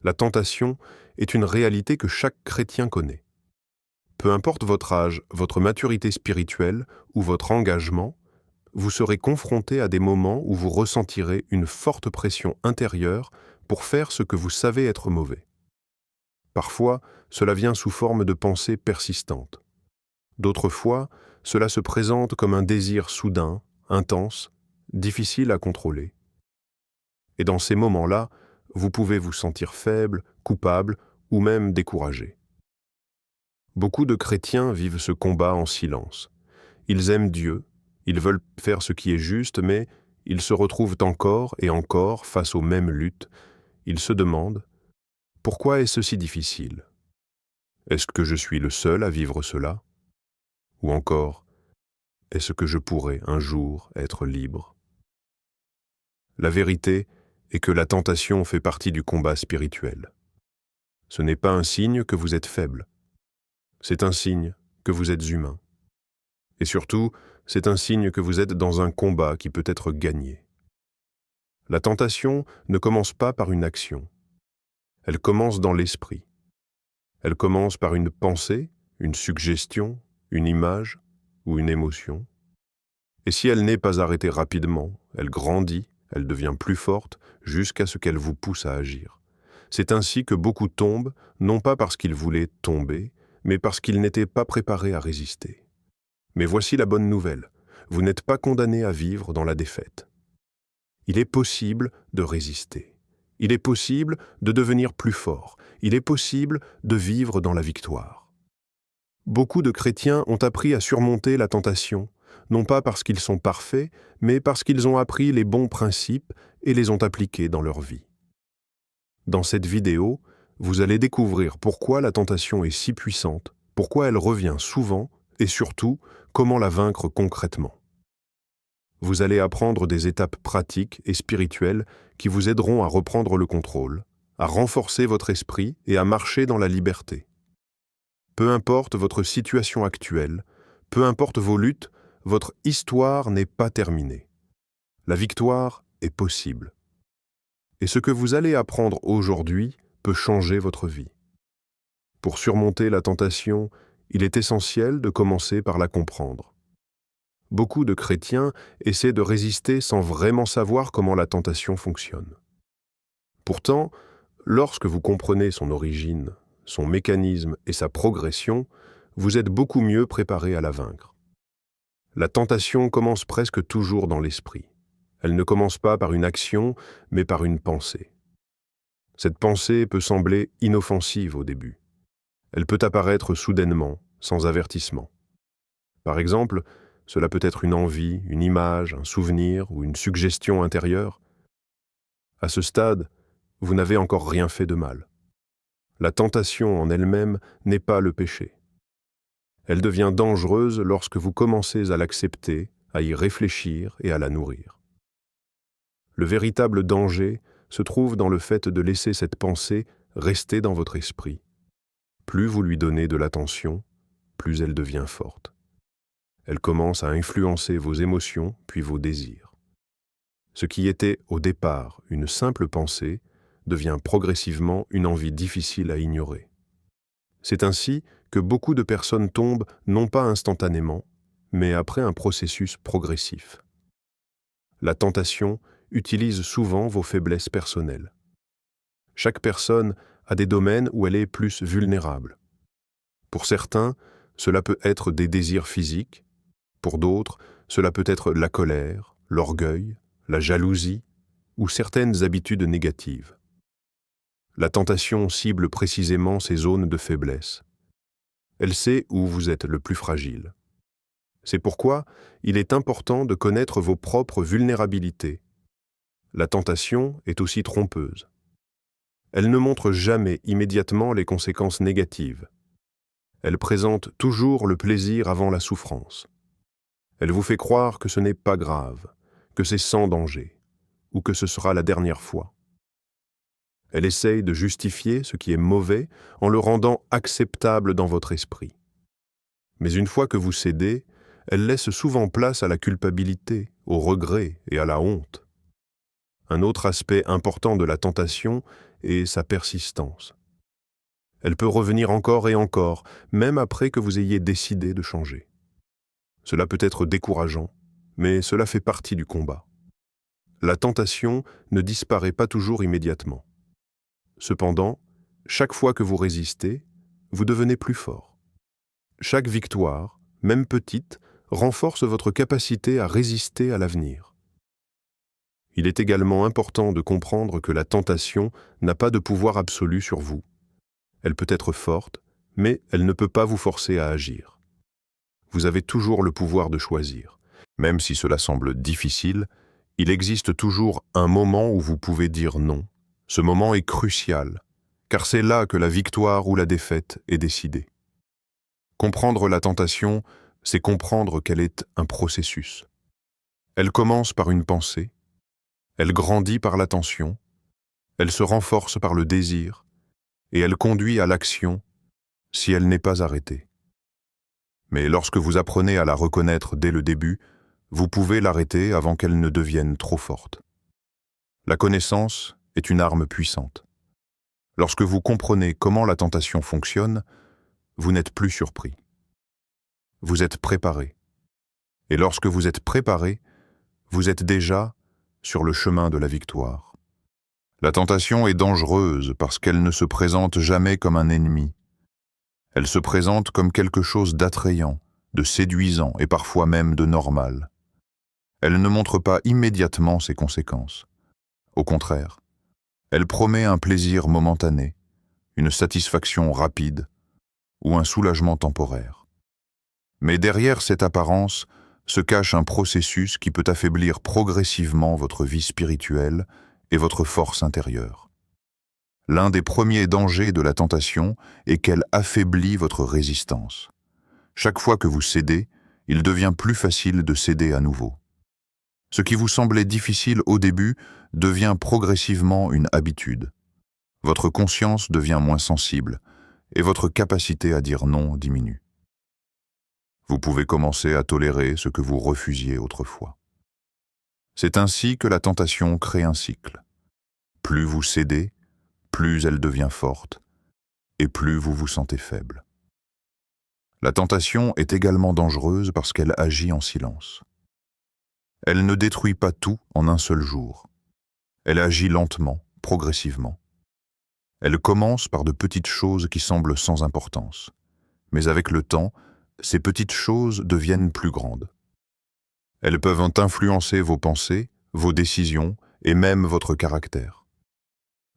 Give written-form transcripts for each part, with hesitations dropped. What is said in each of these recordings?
La tentation est une réalité que chaque chrétien connaît. Peu importe votre âge, votre maturité spirituelle ou votre engagement, vous serez confronté à des moments où vous ressentirez une forte pression intérieure pour faire ce que vous savez être mauvais. Parfois, cela vient sous forme de pensées persistantes. D'autres fois, cela se présente comme un désir soudain, intense, difficile à contrôler. Et dans ces moments-là, vous pouvez vous sentir faible, coupable ou même découragé. Beaucoup de chrétiens vivent ce combat en silence. Ils aiment Dieu, ils veulent faire ce qui est juste, mais ils se retrouvent encore et encore face aux mêmes luttes. Ils se demandent « Pourquoi est-ce si difficile ? Est-ce que je suis le seul à vivre cela ? Ou encore, est-ce que je pourrais un jour être libre ?» La vérité est que la tentation fait partie du combat spirituel. Ce n'est pas un signe que vous êtes faible. C'est un signe que vous êtes humain. Et surtout, c'est un signe que vous êtes dans un combat qui peut être gagné. La tentation ne commence pas par une action. Elle commence dans l'esprit. Elle commence par une pensée, une suggestion, une image ou une émotion. Et si elle n'est pas arrêtée rapidement, elle grandit, elle devient plus forte, jusqu'à ce qu'elle vous pousse à agir. C'est ainsi que beaucoup tombent, non pas parce qu'ils voulaient tomber, mais parce qu'ils n'étaient pas préparés à résister. Mais voici la bonne nouvelle, vous n'êtes pas condamné à vivre dans la défaite. Il est possible de résister. Il est possible de devenir plus fort. Il est possible de vivre dans la victoire. Beaucoup de chrétiens ont appris à surmonter la tentation, non pas parce qu'ils sont parfaits, mais parce qu'ils ont appris les bons principes et les ont appliqués dans leur vie. Dans cette vidéo, vous allez découvrir pourquoi la tentation est si puissante, pourquoi elle revient souvent et surtout, comment la vaincre concrètement. Vous allez apprendre des étapes pratiques et spirituelles qui vous aideront à reprendre le contrôle, à renforcer votre esprit et à marcher dans la liberté. Peu importe votre situation actuelle, peu importe vos luttes, votre histoire n'est pas terminée. La victoire est possible. Et ce que vous allez apprendre aujourd'hui peut changer votre vie. Pour surmonter la tentation, il est essentiel de commencer par la comprendre. Beaucoup de chrétiens essaient de résister sans vraiment savoir comment la tentation fonctionne. Pourtant, lorsque vous comprenez son origine, son mécanisme et sa progression, vous êtes beaucoup mieux préparé à la vaincre. La tentation commence presque toujours dans l'esprit. Elle ne commence pas par une action, mais par une pensée. Cette pensée peut sembler inoffensive au début. Elle peut apparaître soudainement, sans avertissement. Par exemple, cela peut être une envie, une image, un souvenir ou une suggestion intérieure. À ce stade, vous n'avez encore rien fait de mal. La tentation en elle-même n'est pas le péché. Elle devient dangereuse lorsque vous commencez à l'accepter, à y réfléchir et à la nourrir. Le véritable danger se trouve dans le fait de laisser cette pensée rester dans votre esprit. Plus vous lui donnez de l'attention, plus elle devient forte. Elle commence à influencer vos émotions puis vos désirs. Ce qui était au départ une simple pensée devient progressivement une envie difficile à ignorer. C'est ainsi que beaucoup de personnes tombent non pas instantanément, mais après un processus progressif. La tentation utilise souvent vos faiblesses personnelles. Chaque personne a des domaines où elle est plus vulnérable. Pour certains, cela peut être des désirs physiques. Pour d'autres, cela peut être la colère, l'orgueil, la jalousie ou certaines habitudes négatives. La tentation cible précisément ces zones de faiblesse. Elle sait où vous êtes le plus fragile. C'est pourquoi il est important de connaître vos propres vulnérabilités. La tentation est aussi trompeuse. Elle ne montre jamais immédiatement les conséquences négatives. Elle présente toujours le plaisir avant la souffrance. Elle vous fait croire que ce n'est pas grave, que c'est sans danger, ou que ce sera la dernière fois. Elle essaye de justifier ce qui est mauvais en le rendant acceptable dans votre esprit. Mais une fois que vous cédez, elle laisse souvent place à la culpabilité, au regret et à la honte. Un autre aspect important de la tentation est sa persistance. Elle peut revenir encore et encore, même après que vous ayez décidé de changer. Cela peut être décourageant, mais cela fait partie du combat. La tentation ne disparaît pas toujours immédiatement. Cependant, chaque fois que vous résistez, vous devenez plus fort. Chaque victoire, même petite, renforce votre capacité à résister à l'avenir. Il est également important de comprendre que la tentation n'a pas de pouvoir absolu sur vous. Elle peut être forte, mais elle ne peut pas vous forcer à agir. Vous avez toujours le pouvoir de choisir. Même si cela semble difficile, il existe toujours un moment où vous pouvez dire non. Ce moment est crucial, car c'est là que la victoire ou la défaite est décidée. Comprendre la tentation, c'est comprendre qu'elle est un processus. Elle commence par une pensée, elle grandit par l'attention, elle se renforce par le désir, et elle conduit à l'action si elle n'est pas arrêtée. Mais lorsque vous apprenez à la reconnaître dès le début, vous pouvez l'arrêter avant qu'elle ne devienne trop forte. La connaissance est une arme puissante. Lorsque vous comprenez comment la tentation fonctionne, vous n'êtes plus surpris. Vous êtes préparé. Et lorsque vous êtes préparé, vous êtes déjà sur le chemin de la victoire. La tentation est dangereuse parce qu'elle ne se présente jamais comme un ennemi. Elle se présente comme quelque chose d'attrayant, de séduisant et parfois même de normal. Elle ne montre pas immédiatement ses conséquences. Au contraire, elle promet un plaisir momentané, une satisfaction rapide ou un soulagement temporaire. Mais derrière cette apparence se cache un processus qui peut affaiblir progressivement votre vie spirituelle et votre force intérieure. L'un des premiers dangers de la tentation est qu'elle affaiblit votre résistance. Chaque fois que vous cédez, il devient plus facile de céder à nouveau. Ce qui vous semblait difficile au début devient progressivement une habitude. Votre conscience devient moins sensible et votre capacité à dire non diminue. Vous pouvez commencer à tolérer ce que vous refusiez autrefois. C'est ainsi que la tentation crée un cycle. Plus vous cédez, plus elle devient forte et plus vous vous sentez faible. La tentation est également dangereuse parce qu'elle agit en silence. Elle ne détruit pas tout en un seul jour. Elle agit lentement, progressivement. Elle commence par de petites choses qui semblent sans importance. Mais avec le temps, ces petites choses deviennent plus grandes. Elles peuvent influencer vos pensées, vos décisions et même votre caractère.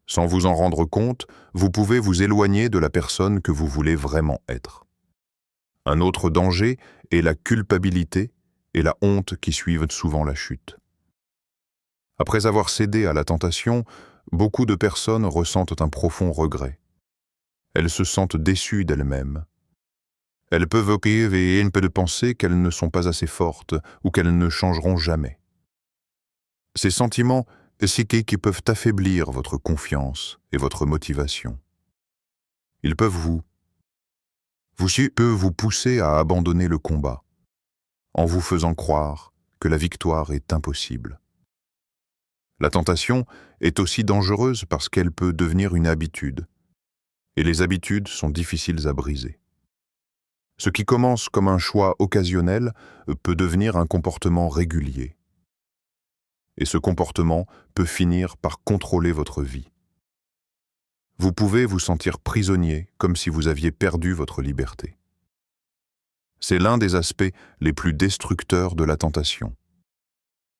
Sans vous en rendre compte, vous pouvez vous éloigner de la personne que vous voulez vraiment être. Un autre danger est la culpabilité et la honte qui suivent souvent la chute. Après avoir cédé à la tentation, beaucoup de personnes ressentent un profond regret. Elles se sentent déçues d'elles-mêmes. Elles peuvent éveiller une pensée qu'elles ne sont pas assez fortes ou qu'elles ne changeront jamais. Ces sentiments psychiques peuvent affaiblir votre confiance et votre motivation. Ils peuvent vous pousser à abandonner le combat, en vous faisant croire que la victoire est impossible. La tentation est aussi dangereuse parce qu'elle peut devenir une habitude, et les habitudes sont difficiles à briser. Ce qui commence comme un choix occasionnel peut devenir un comportement régulier. Et ce comportement peut finir par contrôler votre vie. Vous pouvez vous sentir prisonnier comme si vous aviez perdu votre liberté. C'est l'un des aspects les plus destructeurs de la tentation.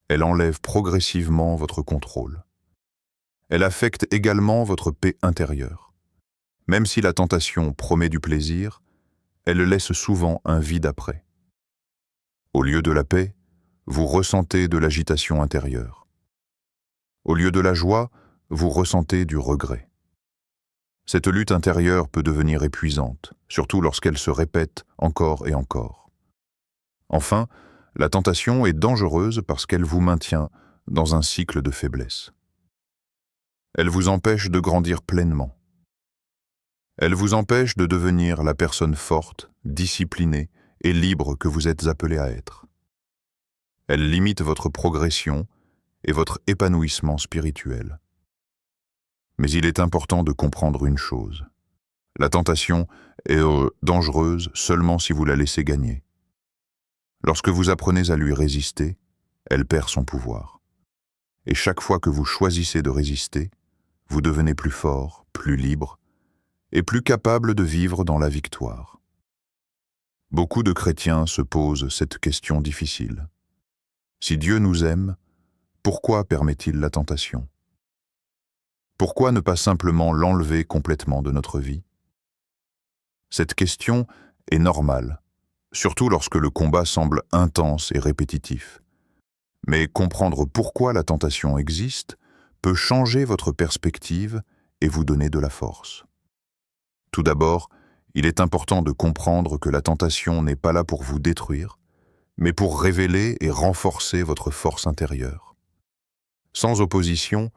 Elle enlève progressivement votre contrôle. Elle affecte également votre paix intérieure. Même si la tentation promet du plaisir, elle laisse souvent un vide après. Au lieu de la paix, vous ressentez de l'agitation intérieure. Au lieu de la joie, vous ressentez du regret. Cette lutte intérieure peut devenir épuisante, surtout lorsqu'elle se répète encore et encore. Enfin, la tentation est dangereuse parce qu'elle vous maintient dans un cycle de faiblesse. Elle vous empêche de grandir pleinement. Elle vous empêche de devenir la personne forte, disciplinée et libre que vous êtes appelé à être. Elle limite votre progression et votre épanouissement spirituel. Mais il est important de comprendre une chose. La tentation est dangereuse seulement si vous la laissez gagner. Lorsque vous apprenez à lui résister, elle perd son pouvoir. Et chaque fois que vous choisissez de résister, vous devenez plus fort, plus libre et plus capable de vivre dans la victoire. Beaucoup de chrétiens se posent cette question difficile. Si Dieu nous aime, pourquoi permet-il la tentation? Pourquoi ne pas simplement l'enlever complètement de notre vie? Cette question est normale, surtout lorsque le combat semble intense et répétitif. Mais comprendre pourquoi la tentation existe peut changer votre perspective et vous donner de la force. Tout d'abord, il est important de comprendre que la tentation n'est pas là pour vous détruire, mais pour révéler et renforcer votre force intérieure. Sans opposition,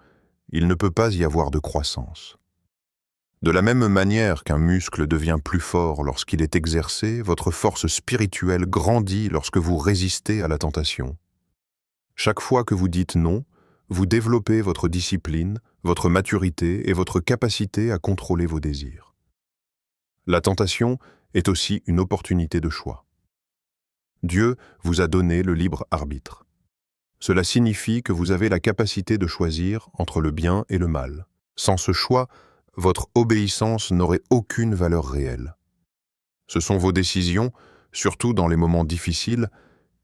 il ne peut pas y avoir de croissance. De la même manière qu'un muscle devient plus fort lorsqu'il est exercé, votre force spirituelle grandit lorsque vous résistez à la tentation. Chaque fois que vous dites non, vous développez votre discipline, votre maturité et votre capacité à contrôler vos désirs. La tentation est aussi une opportunité de choix. Dieu vous a donné le libre arbitre. Cela signifie que vous avez la capacité de choisir entre le bien et le mal. Sans ce choix, votre obéissance n'aurait aucune valeur réelle. Ce sont vos décisions, surtout dans les moments difficiles,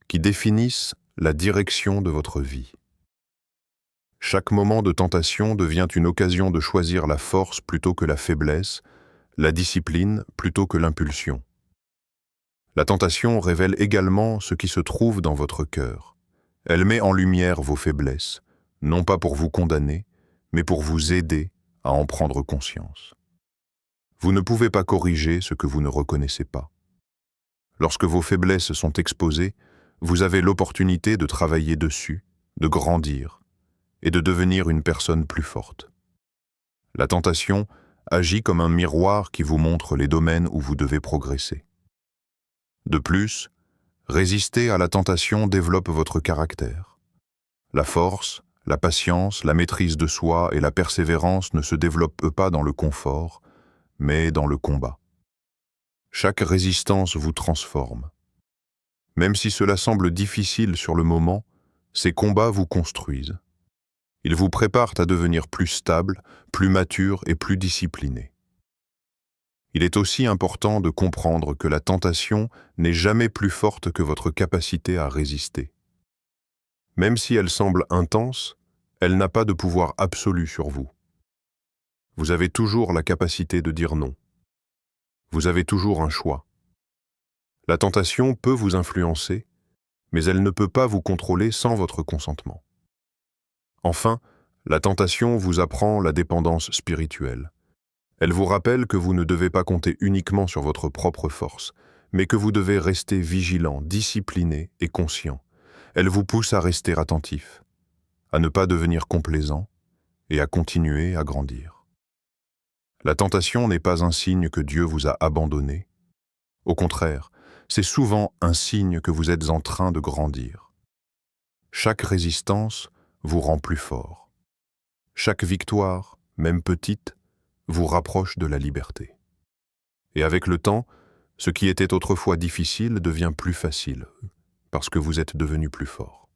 qui définissent la direction de votre vie. Chaque moment de tentation devient une occasion de choisir la force plutôt que la faiblesse, la discipline plutôt que l'impulsion. La tentation révèle également ce qui se trouve dans votre cœur. Elle met en lumière vos faiblesses, non pas pour vous condamner, mais pour vous aider à en prendre conscience. Vous ne pouvez pas corriger ce que vous ne reconnaissez pas. Lorsque vos faiblesses sont exposées, vous avez l'opportunité de travailler dessus, de grandir et de devenir une personne plus forte. La tentation agit comme un miroir qui vous montre les domaines où vous devez progresser. De plus, résister à la tentation développe votre caractère. La force, la patience, la maîtrise de soi et la persévérance ne se développent pas dans le confort, mais dans le combat. Chaque résistance vous transforme. Même si cela semble difficile sur le moment, ces combats vous construisent. Ils vous préparent à devenir plus stable, plus mature et plus discipliné. Il est aussi important de comprendre que la tentation n'est jamais plus forte que votre capacité à résister. Même si elle semble intense, elle n'a pas de pouvoir absolu sur vous. Vous avez toujours la capacité de dire non. Vous avez toujours un choix. La tentation peut vous influencer, mais elle ne peut pas vous contrôler sans votre consentement. Enfin, la tentation vous apprend la dépendance spirituelle. Elle vous rappelle que vous ne devez pas compter uniquement sur votre propre force, mais que vous devez rester vigilant, discipliné et conscient. Elle vous pousse à rester attentif, à ne pas devenir complaisant et à continuer à grandir. La tentation n'est pas un signe que Dieu vous a abandonné. Au contraire, c'est souvent un signe que vous êtes en train de grandir. Chaque résistance vous rend plus fort. Chaque victoire, même petite, vous rapproche de la liberté. Et avec le temps, ce qui était autrefois difficile devient plus facile, parce que vous êtes devenu plus fort.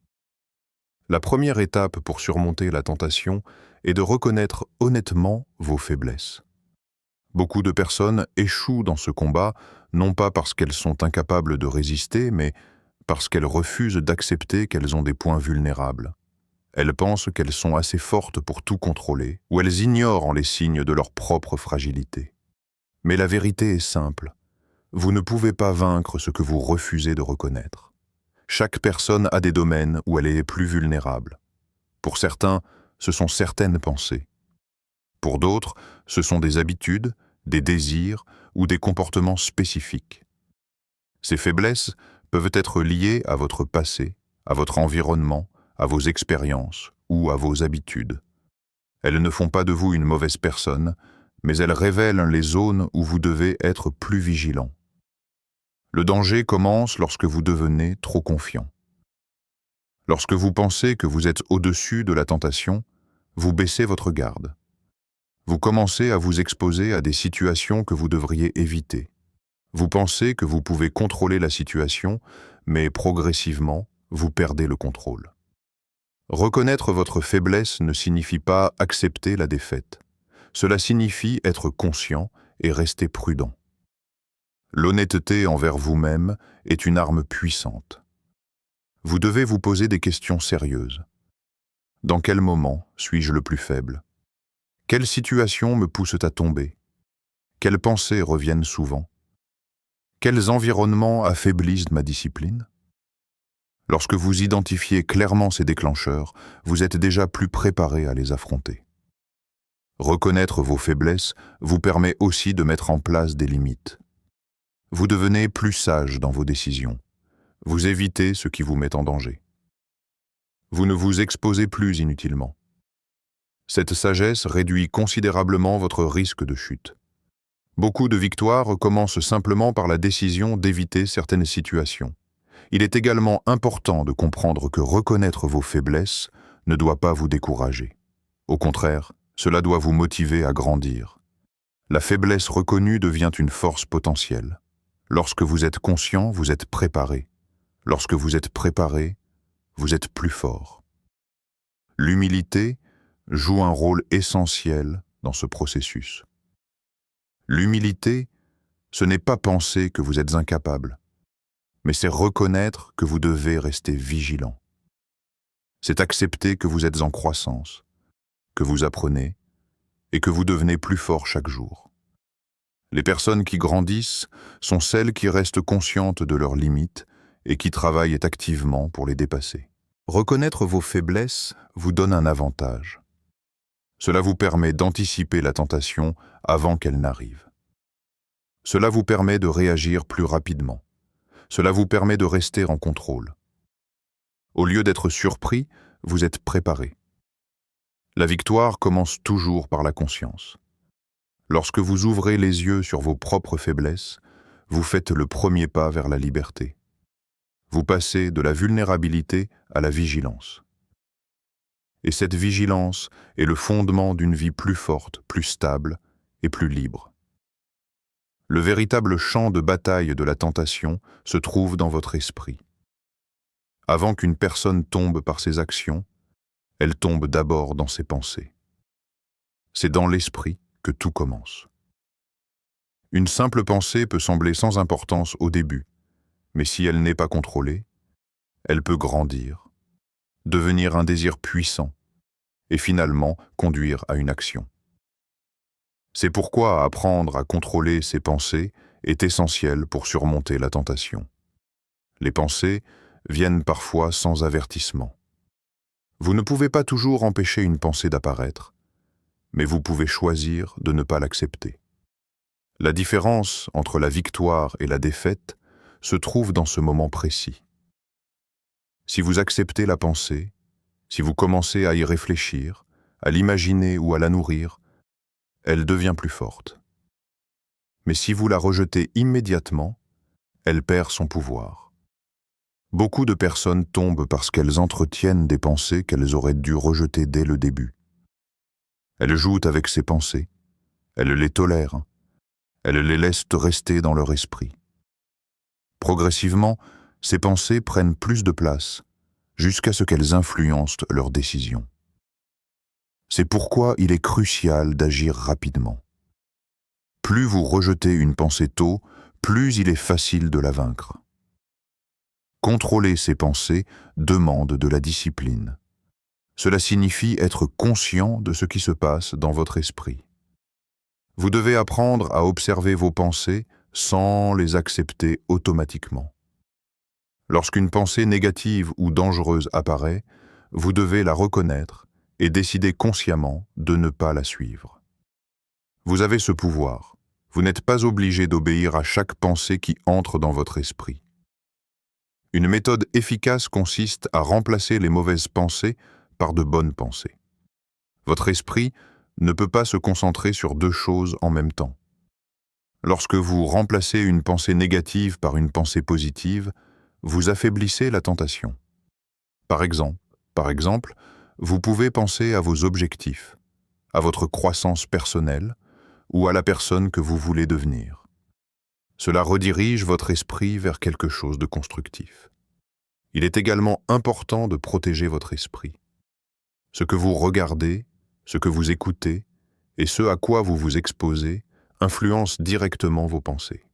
La première étape pour surmonter la tentation est de reconnaître honnêtement vos faiblesses. Beaucoup de personnes échouent dans ce combat, non pas parce qu'elles sont incapables de résister, mais parce qu'elles refusent d'accepter qu'elles ont des points vulnérables. Elles pensent qu'elles sont assez fortes pour tout contrôler, ou elles ignorent les signes de leur propre fragilité. Mais la vérité est simple. Vous ne pouvez pas vaincre ce que vous refusez de reconnaître. Chaque personne a des domaines où elle est plus vulnérable. Pour certains, ce sont certaines pensées. Pour d'autres, ce sont des habitudes, des désirs ou des comportements spécifiques. Ces faiblesses peuvent être liées à votre passé, à votre environnement, à vos expériences ou à vos habitudes. Elles ne font pas de vous une mauvaise personne, mais elles révèlent les zones où vous devez être plus vigilant. Le danger commence lorsque vous devenez trop confiant. Lorsque vous pensez que vous êtes au-dessus de la tentation, vous baissez votre garde. Vous commencez à vous exposer à des situations que vous devriez éviter. Vous pensez que vous pouvez contrôler la situation, mais progressivement, vous perdez le contrôle. Reconnaître votre faiblesse ne signifie pas accepter la défaite. Cela signifie être conscient et rester prudent. L'honnêteté envers vous-même est une arme puissante. Vous devez vous poser des questions sérieuses. Dans quel moment suis-je le plus faible? Quelles situations me poussent à tomber? Quelles pensées reviennent souvent? Quels environnements affaiblissent ma discipline? Lorsque vous identifiez clairement ces déclencheurs, vous êtes déjà plus préparé à les affronter. Reconnaître vos faiblesses vous permet aussi de mettre en place des limites. Vous devenez plus sage dans vos décisions. Vous évitez ce qui vous met en danger. Vous ne vous exposez plus inutilement. Cette sagesse réduit considérablement votre risque de chute. Beaucoup de victoires commencent simplement par la décision d'éviter certaines situations. Il est également important de comprendre que reconnaître vos faiblesses ne doit pas vous décourager. Au contraire, cela doit vous motiver à grandir. La faiblesse reconnue devient une force potentielle. Lorsque vous êtes conscient, vous êtes préparé. Lorsque vous êtes préparé, vous êtes plus fort. L'humilité joue un rôle essentiel dans ce processus. L'humilité, ce n'est pas penser que vous êtes incapable, mais c'est reconnaître que vous devez rester vigilant. C'est accepter que vous êtes en croissance, que vous apprenez et que vous devenez plus fort chaque jour. Les personnes qui grandissent sont celles qui restent conscientes de leurs limites et qui travaillent activement pour les dépasser. Reconnaître vos faiblesses vous donne un avantage. Cela vous permet d'anticiper la tentation avant qu'elle n'arrive. Cela vous permet de réagir plus rapidement. Cela vous permet de rester en contrôle. Au lieu d'être surpris, vous êtes préparé. La victoire commence toujours par la conscience. Lorsque vous ouvrez les yeux sur vos propres faiblesses, vous faites le premier pas vers la liberté. Vous passez de la vulnérabilité à la vigilance. Et cette vigilance est le fondement d'une vie plus forte, plus stable et plus libre. Le véritable champ de bataille de la tentation se trouve dans votre esprit. Avant qu'une personne tombe par ses actions, elle tombe d'abord dans ses pensées. C'est dans l'esprit que tout commence. Une simple pensée peut sembler sans importance au début, mais si elle n'est pas contrôlée, elle peut grandir, devenir un désir puissant et finalement conduire à une action. C'est pourquoi apprendre à contrôler ses pensées est essentiel pour surmonter la tentation. Les pensées viennent parfois sans avertissement. Vous ne pouvez pas toujours empêcher une pensée d'apparaître, mais vous pouvez choisir de ne pas l'accepter. La différence entre la victoire et la défaite se trouve dans ce moment précis. Si vous acceptez la pensée, si vous commencez à y réfléchir, à l'imaginer ou à la nourrir, elle devient plus forte. Mais si vous la rejetez immédiatement, elle perd son pouvoir. Beaucoup de personnes tombent parce qu'elles entretiennent des pensées qu'elles auraient dû rejeter dès le début. Elles jouent avec ces pensées, elles les tolèrent, elles les laissent rester dans leur esprit. Progressivement, ces pensées prennent plus de place, jusqu'à ce qu'elles influencent leurs décisions. C'est pourquoi il est crucial d'agir rapidement. Plus vous rejetez une pensée tôt, plus il est facile de la vaincre. Contrôler ces pensées demande de la discipline. Cela signifie être conscient de ce qui se passe dans votre esprit. Vous devez apprendre à observer vos pensées sans les accepter automatiquement. Lorsqu'une pensée négative ou dangereuse apparaît, vous devez la reconnaître et décider consciemment de ne pas la suivre. Vous avez ce pouvoir. Vous n'êtes pas obligé d'obéir à chaque pensée qui entre dans votre esprit. Une méthode efficace consiste à remplacer les mauvaises pensées par de bonnes pensées. Votre esprit ne peut pas se concentrer sur deux choses en même temps. Lorsque vous remplacez une pensée négative par une pensée positive, vous affaiblissez la tentation. Par exemple, vous pouvez penser à vos objectifs, à votre croissance personnelle ou à la personne que vous voulez devenir. Cela redirige votre esprit vers quelque chose de constructif. Il est également important de protéger votre esprit. Ce que vous regardez, ce que vous écoutez et ce à quoi vous vous exposez influencent directement vos pensées.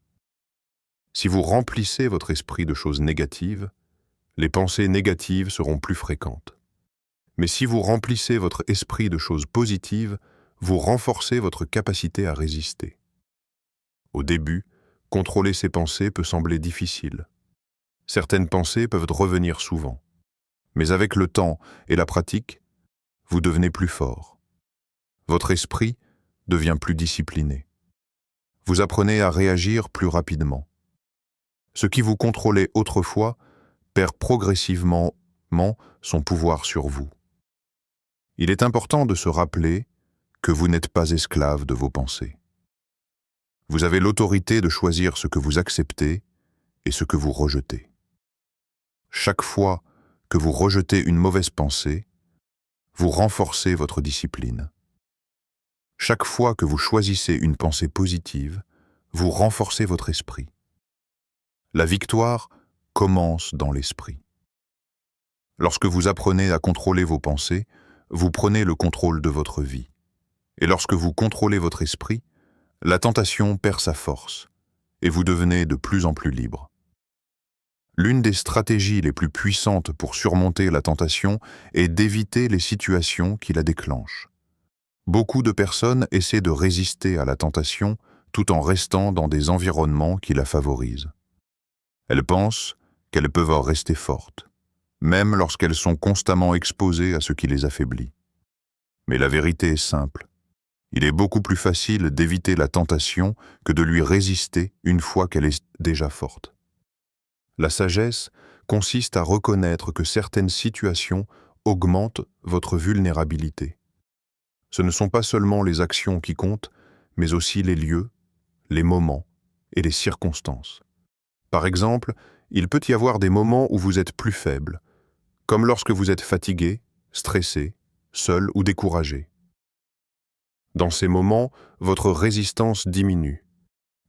Si vous remplissez votre esprit de choses négatives, les pensées négatives seront plus fréquentes. Mais si vous remplissez votre esprit de choses positives, vous renforcez votre capacité à résister. Au début, contrôler ses pensées peut sembler difficile. Certaines pensées peuvent revenir souvent. Mais avec le temps et la pratique, vous devenez plus fort. Votre esprit devient plus discipliné. Vous apprenez à réagir plus rapidement. Ce qui vous contrôlait autrefois perd progressivement son pouvoir sur vous. Il est important de se rappeler que vous n'êtes pas esclave de vos pensées. Vous avez l'autorité de choisir ce que vous acceptez et ce que vous rejetez. Chaque fois que vous rejetez une mauvaise pensée, vous renforcez votre discipline. Chaque fois que vous choisissez une pensée positive, vous renforcez votre esprit. La victoire commence dans l'esprit. Lorsque vous apprenez à contrôler vos pensées, vous prenez le contrôle de votre vie. Et lorsque vous contrôlez votre esprit, la tentation perd sa force et vous devenez de plus en plus libre. L'une des stratégies les plus puissantes pour surmonter la tentation est d'éviter les situations qui la déclenchent. Beaucoup de personnes essaient de résister à la tentation tout en restant dans des environnements qui la favorisent. Elles pensent qu'elles peuvent en rester fortes, même lorsqu'elles sont constamment exposées à ce qui les affaiblit. Mais la vérité est simple. Il est beaucoup plus facile d'éviter la tentation que de lui résister une fois qu'elle est déjà forte. La sagesse consiste à reconnaître que certaines situations augmentent votre vulnérabilité. Ce ne sont pas seulement les actions qui comptent, mais aussi les lieux, les moments et les circonstances. Par exemple, il peut y avoir des moments où vous êtes plus faible, comme lorsque vous êtes fatigué, stressé, seul ou découragé. Dans ces moments, votre résistance diminue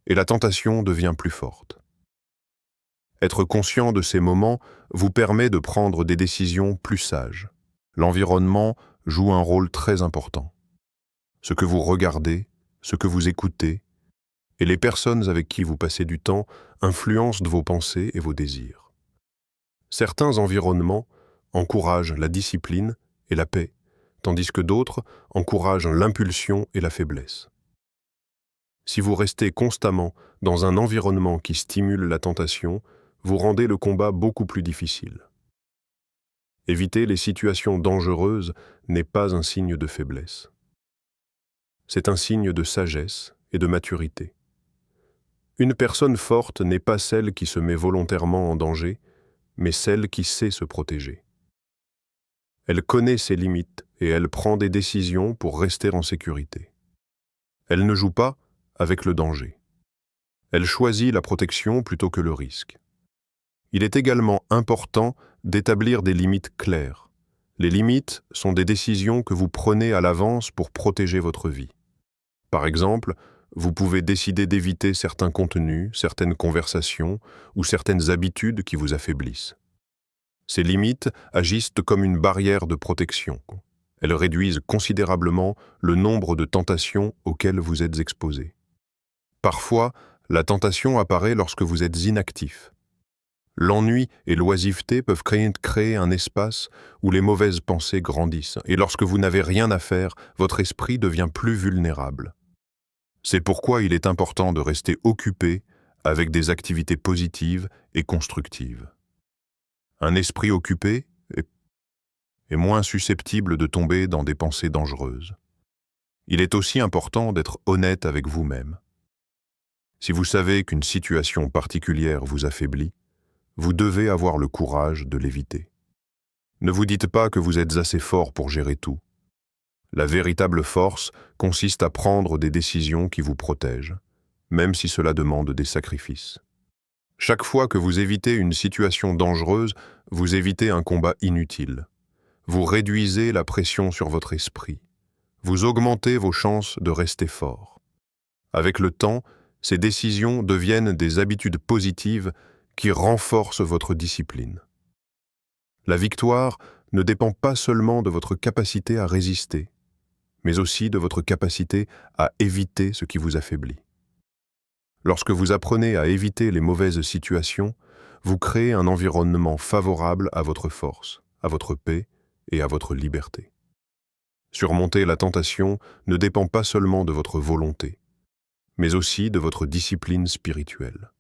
et la tentation devient plus forte. Être conscient de ces moments vous permet de prendre des décisions plus sages. L'environnement joue un rôle très important. Ce que vous regardez, ce que vous écoutez, et les personnes avec qui vous passez du temps influencent vos pensées et vos désirs. Certains environnements encouragent la discipline et la paix, tandis que d'autres encouragent l'impulsion et la faiblesse. Si vous restez constamment dans un environnement qui stimule la tentation, vous rendez le combat beaucoup plus difficile. Éviter les situations dangereuses n'est pas un signe de faiblesse. C'est un signe de sagesse et de maturité. Une personne forte n'est pas celle qui se met volontairement en danger, mais celle qui sait se protéger. Elle connaît ses limites et elle prend des décisions pour rester en sécurité. Elle ne joue pas avec le danger. Elle choisit la protection plutôt que le risque. Il est également important d'établir des limites claires. Les limites sont des décisions que vous prenez à l'avance pour protéger votre vie. Par exemple, vous pouvez décider d'éviter certains contenus, certaines conversations ou certaines habitudes qui vous affaiblissent. Ces limites agissent comme une barrière de protection. Elles réduisent considérablement le nombre de tentations auxquelles vous êtes exposé. Parfois, la tentation apparaît lorsque vous êtes inactif. L'ennui et l'oisiveté peuvent créer un espace où les mauvaises pensées grandissent, et lorsque vous n'avez rien à faire, votre esprit devient plus vulnérable. C'est pourquoi il est important de rester occupé avec des activités positives et constructives. Un esprit occupé est moins susceptible de tomber dans des pensées dangereuses. Il est aussi important d'être honnête avec vous-même. Si vous savez qu'une situation particulière vous affaiblit, vous devez avoir le courage de l'éviter. Ne vous dites pas que vous êtes assez fort pour gérer tout. La véritable force consiste à prendre des décisions qui vous protègent, même si cela demande des sacrifices. Chaque fois que vous évitez une situation dangereuse, Vous évitez un combat inutile. Vous réduisez la pression sur votre esprit. Vous augmentez vos chances de rester fort. Avec le temps, ces décisions deviennent des habitudes positives qui renforcent votre discipline. La victoire ne dépend pas seulement de votre capacité à résister, mais aussi de votre capacité à éviter ce qui vous affaiblit. Lorsque vous apprenez à éviter les mauvaises situations, vous créez un environnement favorable à votre force, à votre paix et à votre liberté. Surmonter la tentation ne dépend pas seulement de votre volonté, mais aussi de votre discipline spirituelle.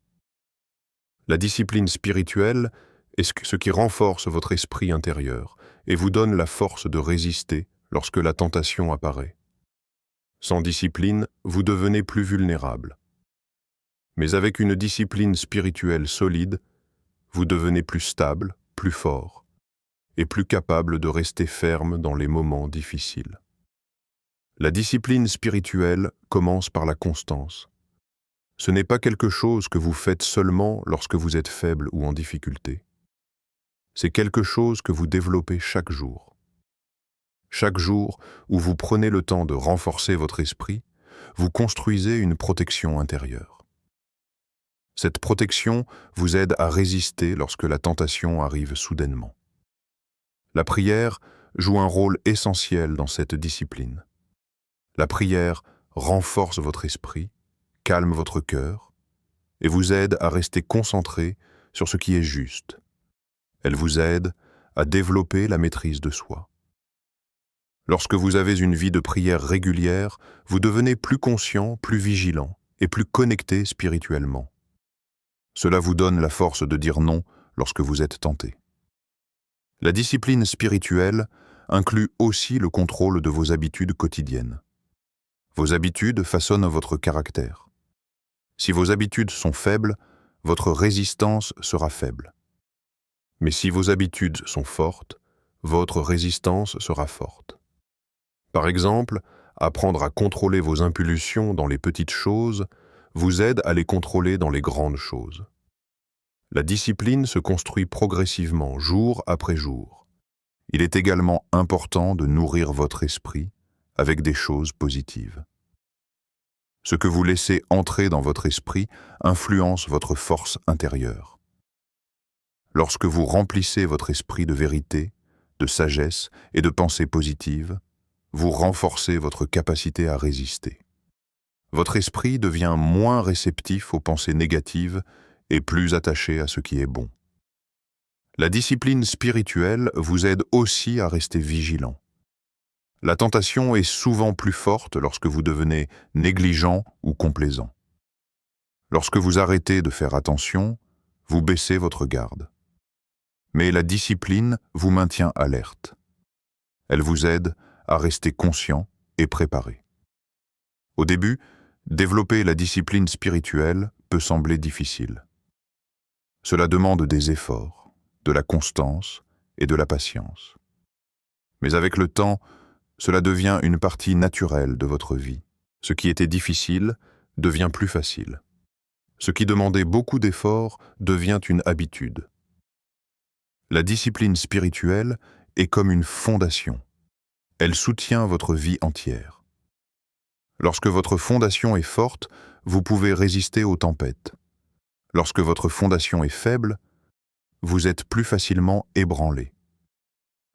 La discipline spirituelle est ce qui renforce votre esprit intérieur et vous donne la force de résister lorsque la tentation apparaît. Sans discipline, vous devenez plus vulnérable. Mais avec une discipline spirituelle solide, vous devenez plus stable, plus fort, et plus capable de rester ferme dans les moments difficiles. La discipline spirituelle commence par la constance. Ce n'est pas quelque chose que vous faites seulement lorsque vous êtes faible ou en difficulté. C'est quelque chose que vous développez chaque jour. Chaque jour où vous prenez le temps de renforcer votre esprit, vous construisez une protection intérieure. Cette protection vous aide à résister lorsque la tentation arrive soudainement. La prière joue un rôle essentiel dans cette discipline. La prière renforce votre esprit, calme votre cœur et vous aide à rester concentré sur ce qui est juste. Elle vous aide à développer la maîtrise de soi. Lorsque vous avez une vie de prière régulière, vous devenez plus conscient, plus vigilant et plus connecté spirituellement. Cela vous donne la force de dire non lorsque vous êtes tenté. La discipline spirituelle inclut aussi le contrôle de vos habitudes quotidiennes. Vos habitudes façonnent votre caractère. Si vos habitudes sont faibles, votre résistance sera faible. Mais si vos habitudes sont fortes, votre résistance sera forte. Par exemple, apprendre à contrôler vos impulsions dans les petites choses vous aide à les contrôler dans les grandes choses. La discipline se construit progressivement, jour après jour. Il est également important de nourrir votre esprit avec des choses positives. Ce que vous laissez entrer dans votre esprit influence votre force intérieure. Lorsque vous remplissez votre esprit de vérité, de sagesse et de pensées positives, vous renforcez votre capacité à résister. Votre esprit devient moins réceptif aux pensées négatives et plus attaché à ce qui est bon. La discipline spirituelle vous aide aussi à rester vigilant. La tentation est souvent plus forte lorsque vous devenez négligent ou complaisant. Lorsque vous arrêtez de faire attention, vous baissez votre garde. Mais la discipline vous maintient alerte. Elle vous aide à rester conscient et préparé. Au début, développer la discipline spirituelle peut sembler difficile. Cela demande des efforts, de la constance et de la patience. Mais avec le temps, cela devient une partie naturelle de votre vie. Ce qui était difficile devient plus facile. Ce qui demandait beaucoup d'efforts devient une habitude. La discipline spirituelle est comme une fondation. Elle soutient votre vie entière. Lorsque votre fondation est forte, vous pouvez résister aux tempêtes. Lorsque votre fondation est faible, vous êtes plus facilement ébranlé.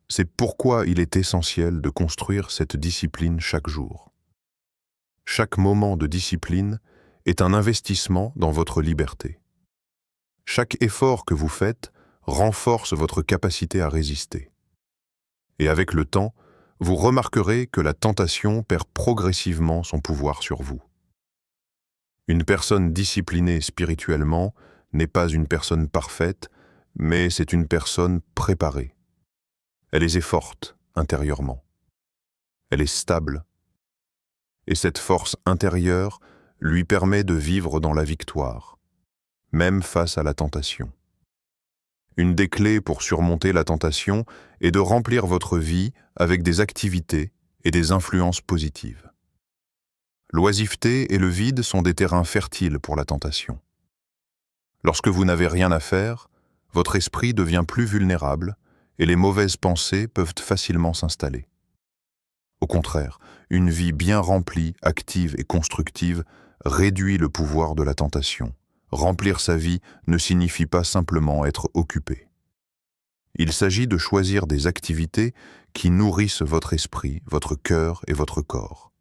C'est pourquoi il est essentiel de construire cette discipline chaque jour. Chaque moment de discipline est un investissement dans votre liberté. Chaque effort que vous faites renforce votre capacité à résister. Et avec le temps, vous remarquerez que la tentation perd progressivement son pouvoir sur vous. Une personne disciplinée spirituellement n'est pas une personne parfaite, mais c'est une personne préparée. Elle est forte intérieurement. Elle est stable. Et cette force intérieure lui permet de vivre dans la victoire, même face à la tentation. Une des clés pour surmonter la tentation est de remplir votre vie avec des activités et des influences positives. L'oisiveté et le vide sont des terrains fertiles pour la tentation. Lorsque vous n'avez rien à faire, votre esprit devient plus vulnérable et les mauvaises pensées peuvent facilement s'installer. Au contraire, une vie bien remplie, active et constructive réduit le pouvoir de la tentation. Remplir sa vie ne signifie pas simplement être occupé. Il s'agit de choisir des activités qui nourrissent votre esprit, votre cœur et votre corps.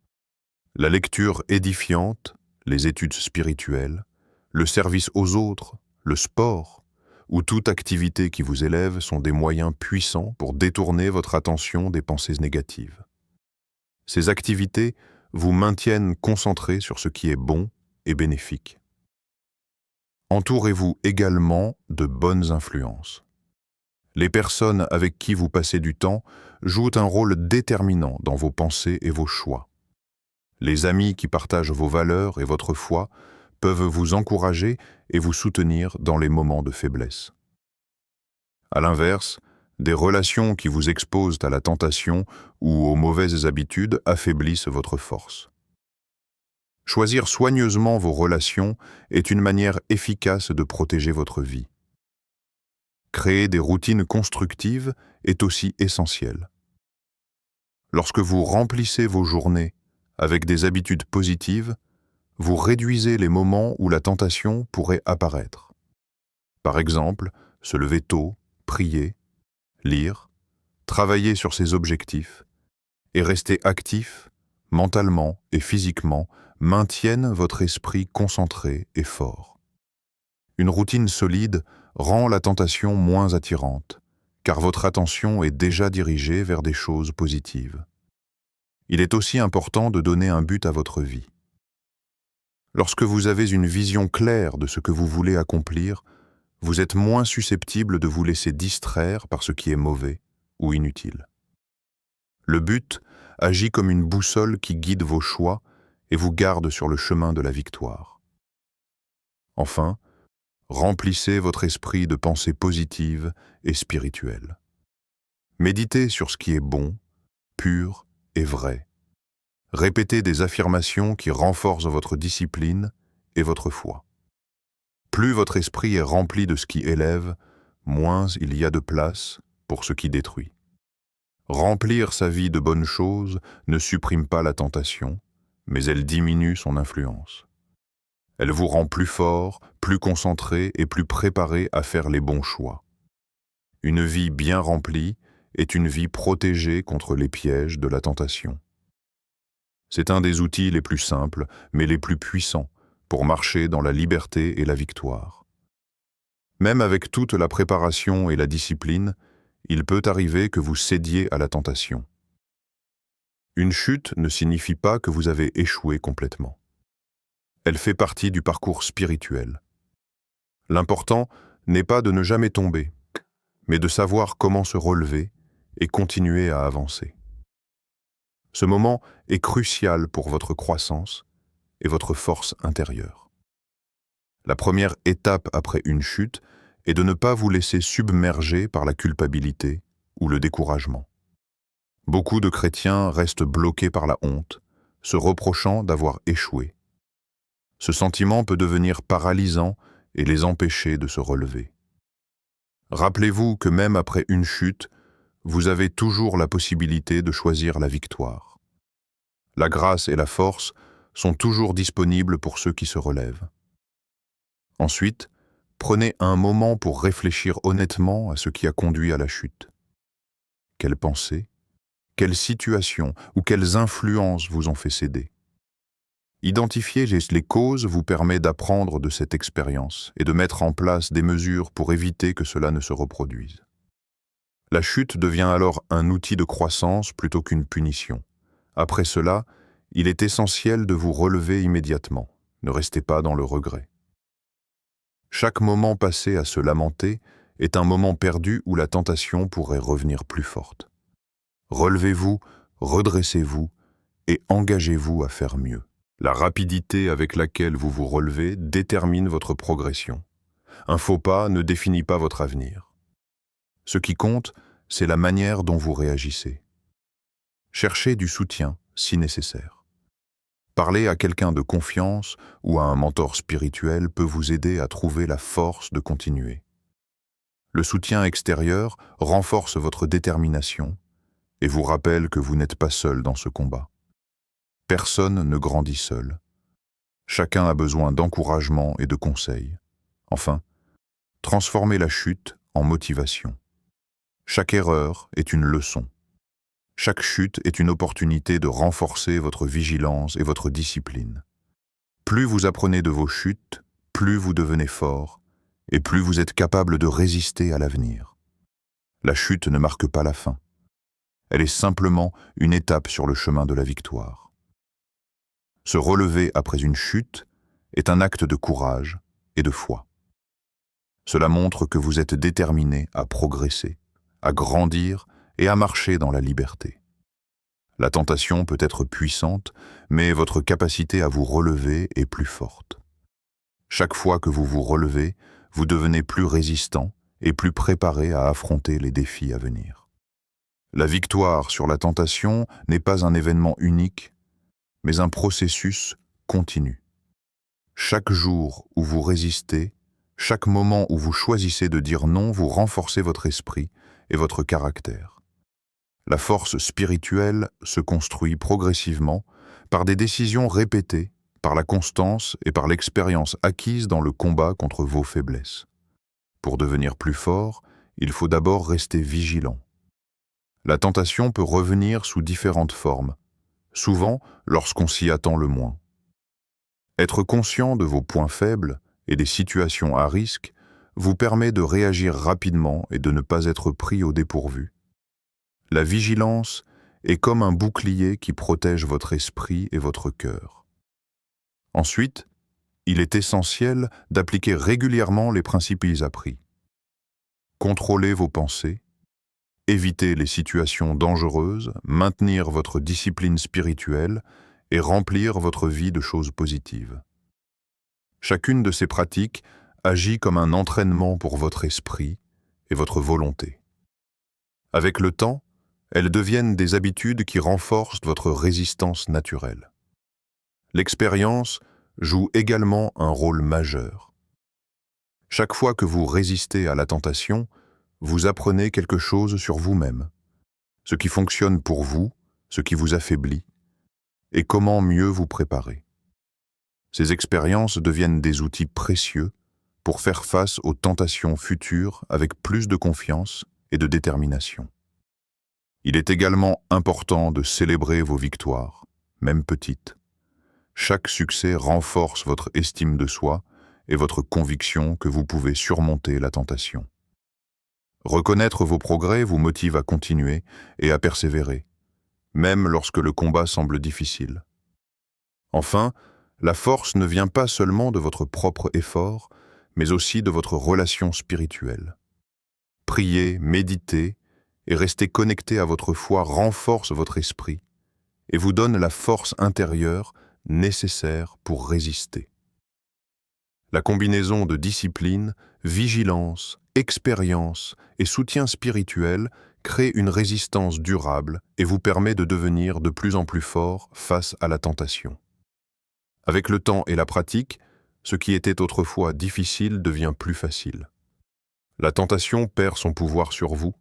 La lecture édifiante, les études spirituelles, le service aux autres, le sport ou toute activité qui vous élève sont des moyens puissants pour détourner votre attention des pensées négatives. Ces activités vous maintiennent concentrés sur ce qui est bon et bénéfique. Entourez-vous également de bonnes influences. Les personnes avec qui vous passez du temps jouent un rôle déterminant dans vos pensées et vos choix. Les amis qui partagent vos valeurs et votre foi peuvent vous encourager et vous soutenir dans les moments de faiblesse. À l'inverse, des relations qui vous exposent à la tentation ou aux mauvaises habitudes affaiblissent votre force. Choisir soigneusement vos relations est une manière efficace de protéger votre vie. Créer des routines constructives est aussi essentiel. Lorsque vous remplissez vos journées avec des habitudes positives, vous réduisez les moments où la tentation pourrait apparaître. Par exemple, se lever tôt, prier, lire, travailler sur ses objectifs et rester actif, mentalement et physiquement, maintiennent votre esprit concentré et fort. Une routine solide rend la tentation moins attirante, car votre attention est déjà dirigée vers des choses positives. Il est aussi important de donner un but à votre vie. Lorsque vous avez une vision claire de ce que vous voulez accomplir, vous êtes moins susceptible de vous laisser distraire par ce qui est mauvais ou inutile. Le but agit comme une boussole qui guide vos choix et vous garde sur le chemin de la victoire. Enfin, remplissez votre esprit de pensées positives et spirituelles. Méditez sur ce qui est bon, pur et vrai. Répétez des affirmations qui renforcent votre discipline et votre foi. Plus votre esprit est rempli de ce qui élève, moins il y a de place pour ce qui détruit. Remplir sa vie de bonnes choses ne supprime pas la tentation, mais elle diminue son influence. Elle vous rend plus fort, plus concentré et plus préparé à faire les bons choix. Une vie bien remplie est une vie protégée contre les pièges de la tentation. C'est un des outils les plus simples, mais les plus puissants, pour marcher dans la liberté et la victoire. Même avec toute la préparation et la discipline, il peut arriver que vous cédiez à la tentation. Une chute ne signifie pas que vous avez échoué complètement. Elle fait partie du parcours spirituel. L'important n'est pas de ne jamais tomber, mais de savoir comment se relever et continuer à avancer. Ce moment est crucial pour votre croissance et votre force intérieure. La première étape après une chute est de ne pas vous laisser submerger par la culpabilité ou le découragement. Beaucoup de chrétiens restent bloqués par la honte, se reprochant d'avoir échoué. Ce sentiment peut devenir paralysant et les empêcher de se relever. Rappelez-vous que même après une chute, vous avez toujours la possibilité de choisir la victoire. La grâce et la force sont toujours disponibles pour ceux qui se relèvent. Ensuite, prenez un moment pour réfléchir honnêtement à ce qui a conduit à la chute. Quelles pensées, quelles situations ou quelles influences vous ont fait céder? Identifier les causes vous permet d'apprendre de cette expérience et de mettre en place des mesures pour éviter que cela ne se reproduise. La chute devient alors un outil de croissance plutôt qu'une punition. Après cela, il est essentiel de vous relever immédiatement. Ne restez pas dans le regret. Chaque moment passé à se lamenter est un moment perdu où la tentation pourrait revenir plus forte. Relevez-vous, redressez-vous et engagez-vous à faire mieux. La rapidité avec laquelle vous vous relevez détermine votre progression. Un faux pas ne définit pas votre avenir. Ce qui compte, c'est la manière dont vous réagissez. Cherchez du soutien si nécessaire. Parler à quelqu'un de confiance ou à un mentor spirituel peut vous aider à trouver la force de continuer. Le soutien extérieur renforce votre détermination et vous rappelle que vous n'êtes pas seul dans ce combat. Personne ne grandit seul. Chacun a besoin d'encouragement et de conseils. Enfin, transformez la chute en motivation. Chaque erreur est une leçon. Chaque chute est une opportunité de renforcer votre vigilance et votre discipline. Plus vous apprenez de vos chutes, plus vous devenez fort et plus vous êtes capable de résister à l'avenir. La chute ne marque pas la fin. Elle est simplement une étape sur le chemin de la victoire. Se relever après une chute est un acte de courage et de foi. Cela montre que vous êtes déterminé à progresser, à grandir et à marcher dans la liberté. La tentation peut être puissante, mais votre capacité à vous relever est plus forte. Chaque fois que vous vous relevez, vous devenez plus résistant et plus préparé à affronter les défis à venir. La victoire sur la tentation n'est pas un événement unique, mais un processus continu. Chaque jour où vous résistez, chaque moment où vous choisissez de dire non, vous renforcez votre esprit et votre caractère. La force spirituelle se construit progressivement par des décisions répétées, par la constance et par l'expérience acquise dans le combat contre vos faiblesses. Pour devenir plus fort, il faut d'abord rester vigilant. La tentation peut revenir sous différentes formes, souvent lorsqu'on s'y attend le moins. Être conscient de vos points faibles et des situations à risque vous permet de réagir rapidement et de ne pas être pris au dépourvu. La vigilance est comme un bouclier qui protège votre esprit et votre cœur. Ensuite, il est essentiel d'appliquer régulièrement les principes appris. Contrôlez vos pensées, évitez les situations dangereuses, maintenir votre discipline spirituelle et remplir votre vie de choses positives. Chacune de ces pratiques agit comme un entraînement pour votre esprit et votre volonté. Avec le temps, elles deviennent des habitudes qui renforcent votre résistance naturelle. L'expérience joue également un rôle majeur. Chaque fois que vous résistez à la tentation, vous apprenez quelque chose sur vous-même, ce qui fonctionne pour vous, ce qui vous affaiblit, et comment mieux vous préparer. Ces expériences deviennent des outils précieux pour faire face aux tentations futures avec plus de confiance et de détermination. Il est également important de célébrer vos victoires, même petites. Chaque succès renforce votre estime de soi et votre conviction que vous pouvez surmonter la tentation. Reconnaître vos progrès vous motive à continuer et à persévérer, même lorsque le combat semble difficile. Enfin, la force ne vient pas seulement de votre propre effort, mais aussi de votre relation spirituelle. Prier, méditer et rester connecté à votre foi renforce votre esprit et vous donne la force intérieure nécessaire pour résister. La combinaison de discipline, vigilance, expérience et soutien spirituel crée une résistance durable et vous permet de devenir de plus en plus fort face à la tentation. Avec le temps et la pratique, ce qui était autrefois difficile devient plus facile. La tentation perd son pouvoir sur vous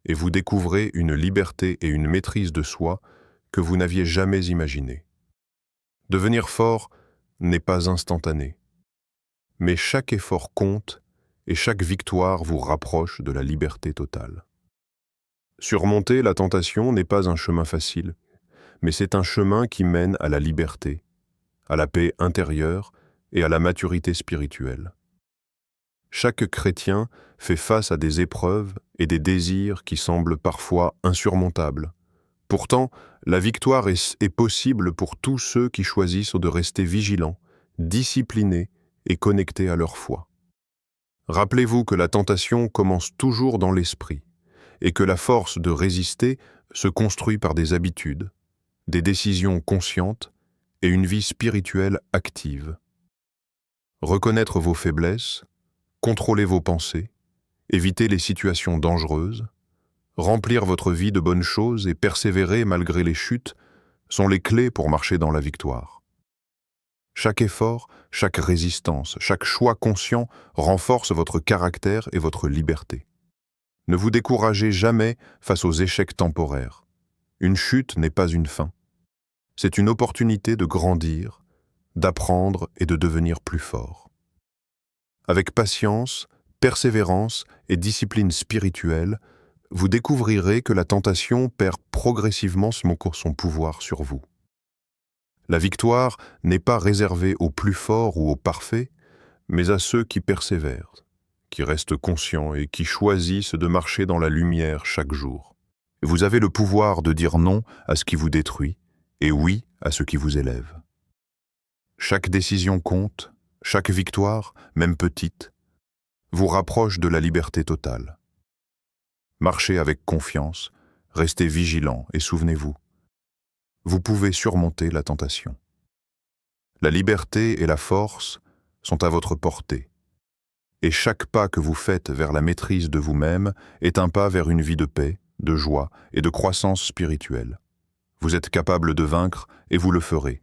et vous découvrez une liberté et une maîtrise de soi que vous n'aviez jamais imaginées. Devenir fort n'est pas instantané, mais chaque effort compte et chaque victoire vous rapproche de la liberté totale. Surmonter la tentation n'est pas un chemin facile, mais c'est un chemin qui mène à la liberté, à la paix intérieure et à la maturité spirituelle. Chaque chrétien fait face à des épreuves et des désirs qui semblent parfois insurmontables. Pourtant, la victoire est possible pour tous ceux qui choisissent de rester vigilants, disciplinés et connectés à leur foi. Rappelez-vous que la tentation commence toujours dans l'esprit et que la force de résister se construit par des habitudes, des décisions conscientes et une vie spirituelle active. Reconnaître vos faiblesses, contrôler vos pensées, éviter les situations dangereuses, remplir votre vie de bonnes choses et persévérer malgré les chutes sont les clés pour marcher dans la victoire. Chaque effort, chaque résistance, chaque choix conscient renforce votre caractère et votre liberté. Ne vous découragez jamais face aux échecs temporaires. Une chute n'est pas une fin. C'est une opportunité de grandir, d'apprendre et de devenir plus fort. Avec patience, persévérance et discipline spirituelle, vous découvrirez que la tentation perd progressivement son pouvoir sur vous. La victoire n'est pas réservée aux plus forts ou aux parfaits, mais à ceux qui persévèrent, qui restent conscients et qui choisissent de marcher dans la lumière chaque jour. Vous avez le pouvoir de dire non à ce qui vous détruit et oui à ce qui vous élève. Chaque décision compte, chaque victoire, même petite, vous rapproche de la liberté totale. Marchez avec confiance, restez vigilant et souvenez-vous, vous pouvez surmonter la tentation. La liberté et la force sont à votre portée, et chaque pas que vous faites vers la maîtrise de vous-même est un pas vers une vie de paix, de joie et de croissance spirituelle. Vous êtes capable de vaincre et vous le ferez.